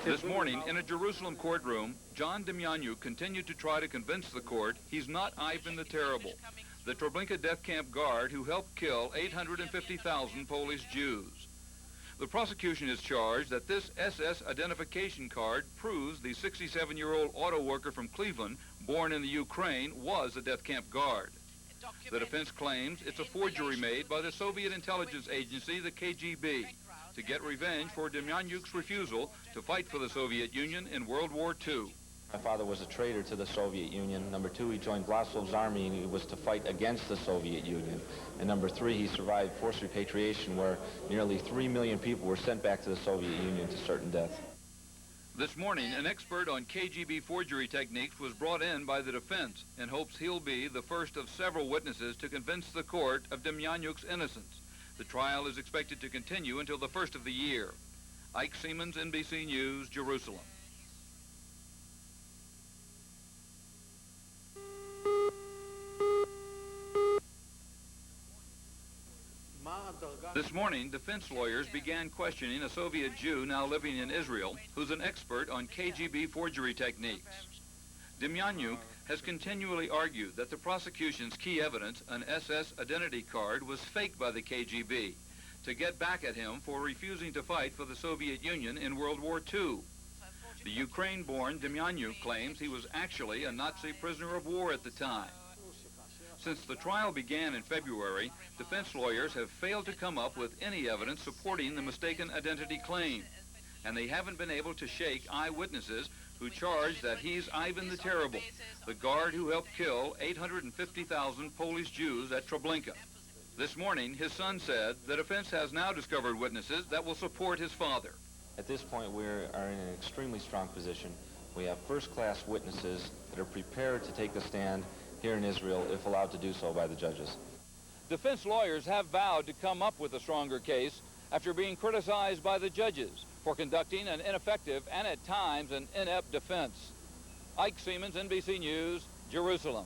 This morning, in a Jerusalem courtroom, John Demjanjuk continued to try to convince the court he's not Ivan the Terrible, the Treblinka death camp guard who helped kill 850,000 Polish Jews. The prosecution is charged that this SS identification card proves the 67-year-old auto worker from Cleveland, born in the Ukraine, was a death camp guard. The defense claims it's a forgery made by the Soviet intelligence agency, the KGB, to get revenge for Demjanjuk's refusal to fight for the Soviet Union in World War II. My father was a traitor to the Soviet Union. Number two, he joined Vlasov's army and he was to fight against the Soviet Union. And number three, he survived forced repatriation where nearly 3 million people were sent back to the Soviet Union to certain death. This morning, an expert on KGB forgery techniques was brought in by the defense in hopes he'll be the first of several witnesses to convince the court of Demjanjuk's innocence. The trial is expected to continue until the first of the year. Ike Seamans, NBC News, Jerusalem. This morning, defense lawyers began questioning a Soviet Jew now living in Israel who's an expert on KGB forgery techniques. Demjanjuk has continually argued that the prosecution's key evidence, an SS identity card, was faked by the KGB to get back at him for refusing to fight for the Soviet Union in World War II. The Ukraine-born Demjanjuk claims he was actually a Nazi prisoner of war at the time. Since the trial began in February, defense lawyers have failed to come up with any evidence supporting the mistaken identity claim, and they haven't been able to shake eyewitnesses who charge that he's Ivan the Terrible, the guard who helped kill 850,000 Polish Jews at Treblinka. This morning, his son said the defense has now discovered witnesses that will support his father. At this point, we are in an extremely strong position. We have first-class witnesses that are prepared to take the stand here in Israel if allowed to do so by the judges. Defense lawyers have vowed to come up with a stronger case after being criticized by the judges for conducting an ineffective and at times an inept defense. Ike Seamans, NBC News, Jerusalem.